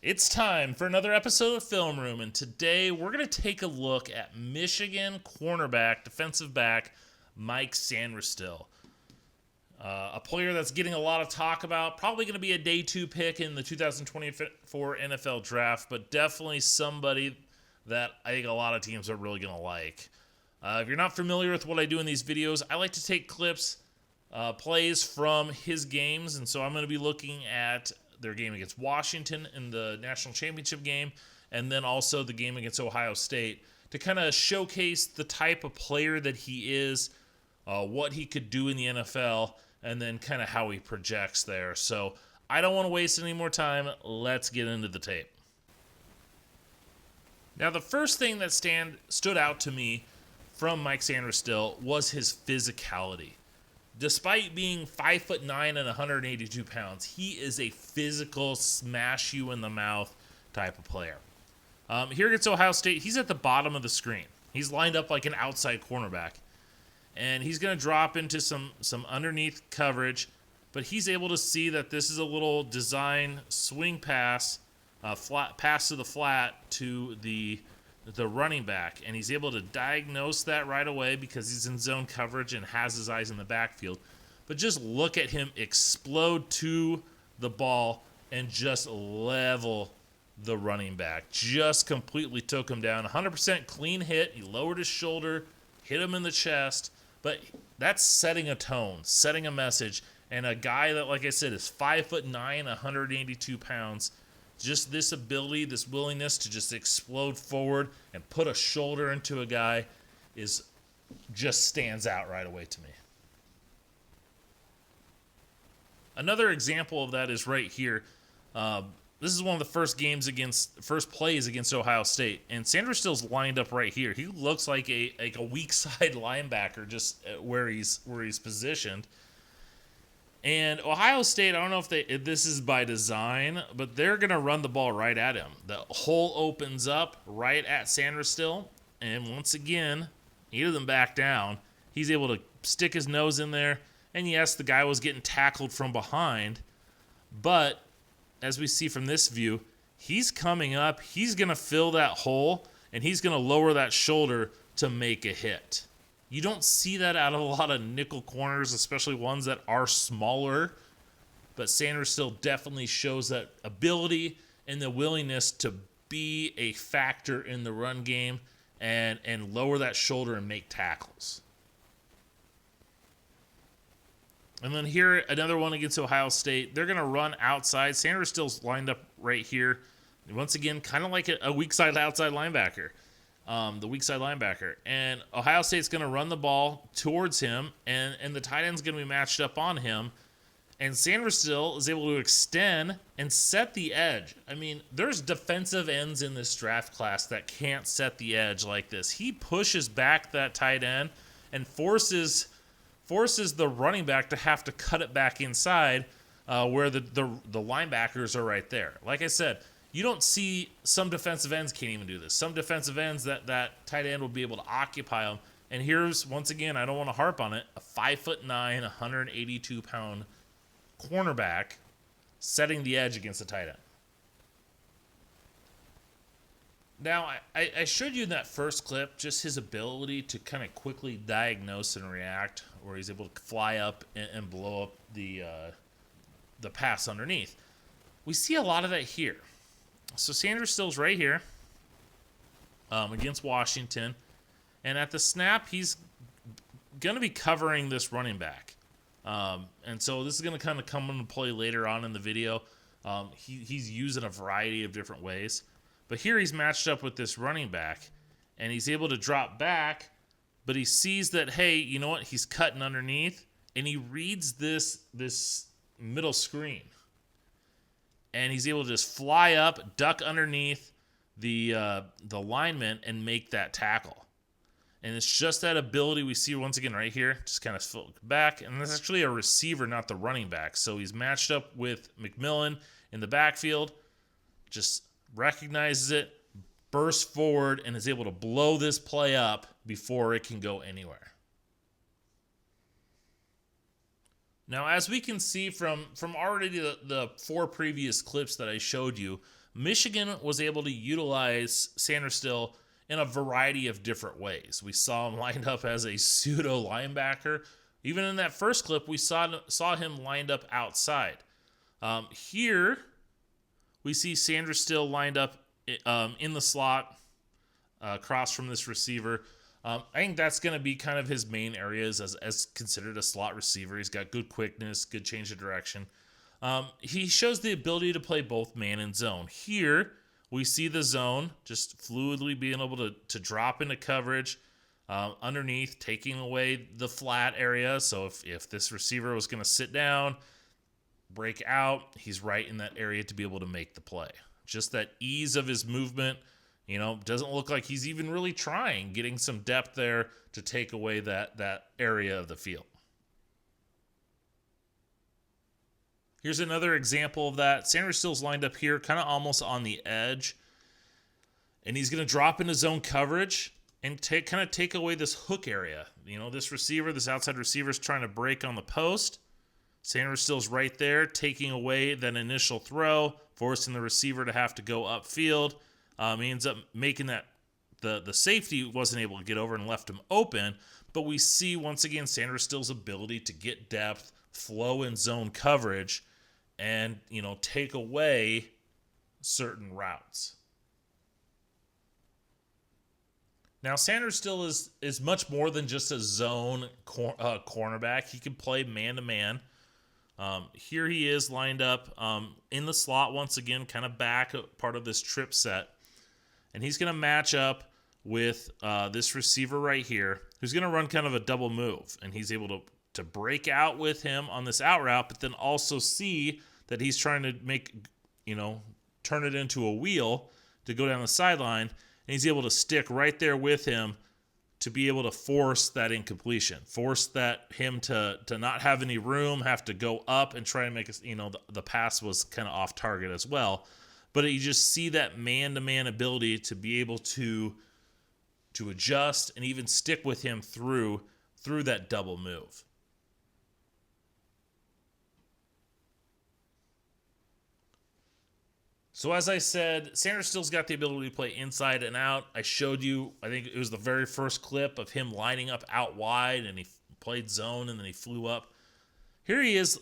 It's time for another episode of Film Room, and today we're going to take a look at Michigan cornerback, defensive back, Mike Sainristil. A player that's getting a lot of talk about, probably going to be a day 2 pick in the 2024 NFL Draft, but definitely somebody that I think a lot of teams are really going to like. If you're not familiar with what I do in these videos, I like to take clips, plays from his games, and so I'm going to be looking at their game against Washington in the national championship game, and then also the game against Ohio State to kind of showcase the type of player that he is, what he could do in the NFL, and then kind of how he projects there. So I don't want to waste any more time. Let's get into the tape. Now, the first thing that stood out to me from Mike Sainristil was his physicality. Despite being 5'9" and 182 pounds, he is a physical, smash you in the mouth type of player. Here against Ohio State, he's at the bottom of the screen. He's lined up like an outside cornerback. And he's going to drop into some underneath coverage, but he's able to see that this is a little design swing pass, flat pass to the flat to the running back, and he's able to diagnose that right away because he's in zone coverage and has his eyes in the backfield. But just look at him explode to the ball and just level the running back. Just completely took him down. 100% clean hit. He lowered his shoulder, hit him in the chest. But that's setting a tone, setting a message. And a guy that, like I said, is 5'9", 182 pounds. Just this ability, this willingness to just explode forward and put a shoulder into a guy just stands out right away to me. Another example of that is right here. This is one of the first plays against Ohio State, and Sainristil's lined up right here. He looks like a weak side linebacker just where he's positioned. And Ohio State, I don't know if this is by design, but they're going to run the ball right at him. The hole opens up right at Sainristil, and once again, he doesn't back down. He's able to stick his nose in there, and yes, the guy was getting tackled from behind, but as we see from this view, he's coming up, he's going to fill that hole, and he's going to lower that shoulder to make a hit. You don't see that out of a lot of nickel corners, especially ones that are smaller. But Sainristil definitely shows that ability and the willingness to be a factor in the run game and lower that shoulder and make tackles. And then here, another one against Ohio State. They're going to run outside. Sainristil's lined up right here. Once again, kind of like a weak side outside linebacker. The weak side linebacker. And Ohio State's going to run the ball towards him, and the tight end's going to be matched up on him. And Sainristil is able to extend and set the edge. I mean, there's defensive ends in this draft class that can't set the edge like this. He pushes back that tight end and forces the running back to have to cut it back inside where the linebackers are right there. Like I said, you don't see some defensive ends can't even do this. Some defensive ends that tight end will be able to occupy them. And here's, once again, I don't want to harp on it, a 5'9", 182-pound cornerback setting the edge against the tight end. Now, I showed you in that first clip just his ability to kind of quickly diagnose and react, where he's able to fly up and blow up the pass underneath. We see a lot of that here. So Sainristil's right here against Washington. And at the snap, he's going to be covering this running back. And so this is going to kind of come into play later on in the video. He's using a variety of different ways. But here he's matched up with this running back. And he's able to drop back. But he sees that, hey, you know what? He's cutting underneath. And he reads this middle screen. And he's able to just fly up, duck underneath the lineman, and make that tackle. And it's just that ability we see once again right here. Just kind of flip back. And that's actually a receiver, not the running back. So he's matched up with McMillan in the backfield. Just recognizes it, bursts forward, and is able to blow this play up before it can go anywhere. Now, as we can see from already the four previous clips that I showed you, Michigan was able to utilize Sainristil in a variety of different ways. We saw him lined up as a pseudo linebacker. Even in that first clip, we saw him lined up outside. Here, we see Sainristil lined up in the slot across from this receiver. I think that's going to be kind of his main areas as considered a slot receiver. He's got good quickness, good change of direction. He shows the ability to play both man and zone. Here, we see the zone just fluidly being able to drop into coverage underneath, taking away the flat area. So if this receiver was going to sit down, break out, he's right in that area to be able to make the play. Just that ease of his movement, doesn't look like he's even really trying, getting some depth there to take away that area of the field. Here's another example of that. Sainristil's lined up here, kind of almost on the edge. And he's going to drop into zone coverage and kind of take away this hook area. This outside receiver is trying to break on the post. Sainristil's right there, taking away that initial throw, forcing the receiver to have to go upfield. He ends up making that the safety wasn't able to get over and left him open. But we see, once again, Sainristil's ability to get depth, flow in zone coverage, and, take away certain routes. Now, Sainristil is much more than just a zone cornerback. He can play man-to-man. Here he is lined up in the slot once again, kind of back, part of this trip set. And he's going to match up with this receiver right here, who's going to run kind of a double move. And he's able to break out with him on this out route, but then also see that he's trying to turn it into a wheel to go down the sideline. And he's able to stick right there with him to be able to force that incompletion, force him to not have any room, have to go up and try and make the pass was kind of off target as well. But you just see that man-to-man ability to be able to adjust and even stick with him through that double move. So as I said, Sainristil's got the ability to play inside and out. I showed you, I think it was the very first clip of him lining up out wide, and he played zone, and then he flew up. Here he is,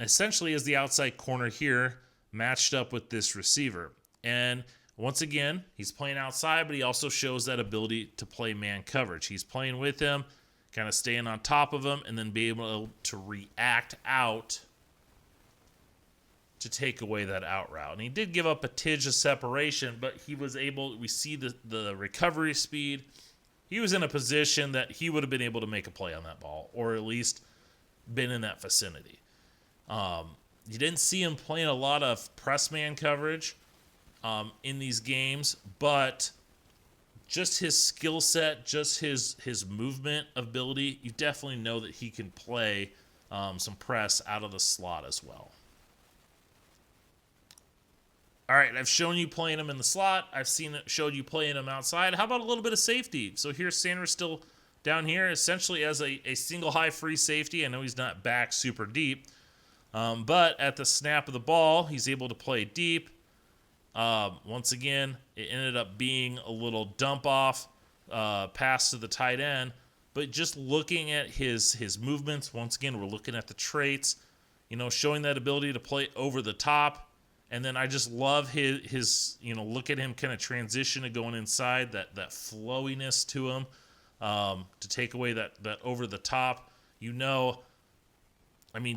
essentially as the outside corner here, matched up with this receiver. And once again, he's playing outside, but he also shows that ability to play man coverage. He's playing with him, kind of staying on top of him, and then be able to react out to take away that out route. And he did give up a tidge of separation, but he was able, we see the recovery speed. He was in a position that he would have been able to make a play on that ball, or at least been in that vicinity. You didn't see him playing a lot of press man coverage in these games, but just his skill set, just his movement ability, you definitely know that he can play some press out of the slot as well. All right, I've shown you playing him in the slot. I've showed you playing him outside. How about a little bit of safety? So here's Sainristil down here, essentially as a single high free safety. I know he's not back super deep, but at the snap of the ball, he's able to play deep. Once again, it ended up being a little dump off pass to the tight end. But just looking at his movements, once again, we're looking at the traits, showing that ability to play over the top. And then I just love his look at him kind of transition to going inside, that flowiness to him, to take away that over the top.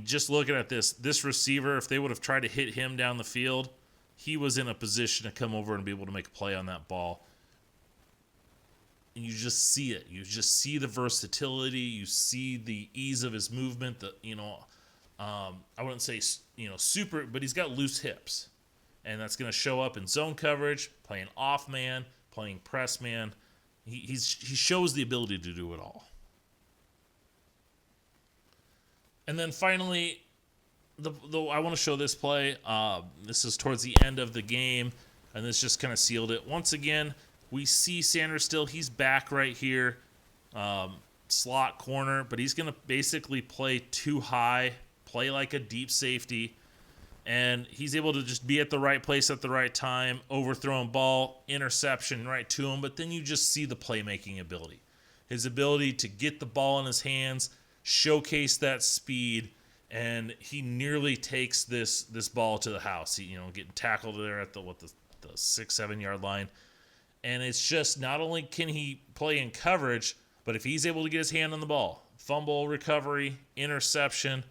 Just looking at this receiver, if they would have tried to hit him down the field, he was in a position to come over and be able to make a play on that ball. And you just see it. You just see the versatility. You see the ease of his movement. I wouldn't say super, but he's got loose hips, and that's going to show up in zone coverage, playing off man, playing press man. He shows the ability to do it all. And then finally, I want to show this play. This is towards the end of the game, and this just kind of sealed it. Once again, we see Sainristil. He's back right here, slot corner, but he's going to basically play too high, play like a deep safety. And he's able to just be at the right place at the right time, overthrown ball, interception right to him. But then you just see the playmaking ability. His ability to get the ball in his hands, showcase that speed, and he nearly takes this ball to the house. He, getting tackled there at the 6-7 yard line. And it's just, not only can he play in coverage, but if he's able to get his hand on the ball, fumble, recovery, interception,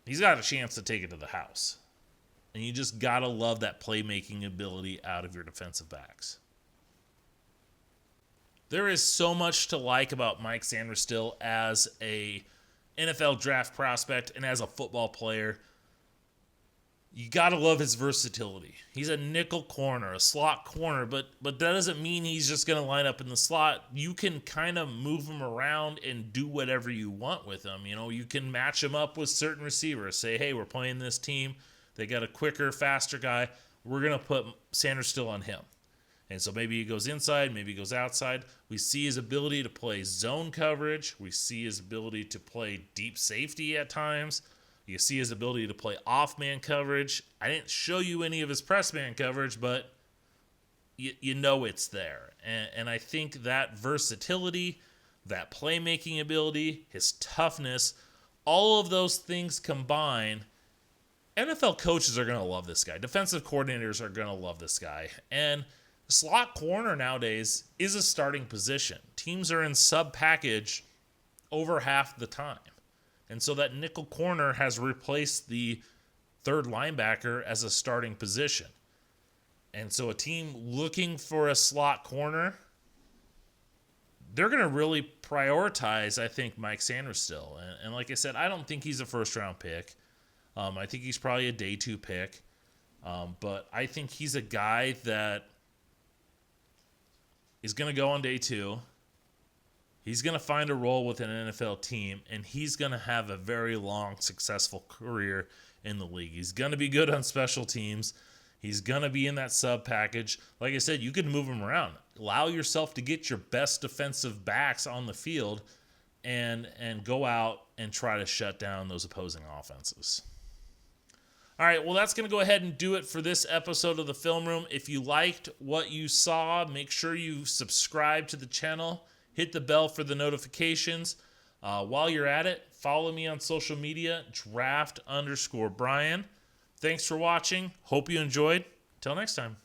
he's got a chance to take it to the house. And you just got to love that playmaking ability out of your defensive backs. There is so much to like about Mike Sainristil as a NFL draft prospect and as a football player. You got to love his versatility. He's a nickel corner, a slot corner, but that doesn't mean he's just going to line up in the slot. You can kind of move him around and do whatever you want with him. You can match him up with certain receivers. Say, hey, we're playing this team. They got a quicker, faster guy. We're going to put Sainristil on him. And so maybe he goes inside, maybe he goes outside. We see his ability to play zone coverage. We see his ability to play deep safety at times. You see his ability to play off-man coverage. I didn't show you any of his press-man coverage, but you know it's there. And I think that versatility, that playmaking ability, his toughness, all of those things combined, NFL coaches are going to love this guy. Defensive coordinators are going to love this guy. And slot corner nowadays is a starting position. Teams are in sub-package over half the time. And so that nickel corner has replaced the third linebacker as a starting position. And so a team looking for a slot corner, they're going to really prioritize, I think, Mike Sainristil. And like I said, I don't think he's a first-round pick. I think he's probably a day 2 pick. But I think he's a guy that is going to go on day 2. He's going to find a role with an NFL team, and he's going to have a very long, successful career in the league. He's going to be good on special teams. He's going to be in that sub package. Like I said, you can move him around. Allow yourself to get your best defensive backs on the field and go out and try to shut down those opposing offenses. All right, well, that's going to go ahead and do it for this episode of The Film Room. If you liked what you saw, make sure you subscribe to the channel. Hit the bell for the notifications. While you're at it, follow me on social media, draft_Brian. Thanks for watching. Hope you enjoyed. Till next time.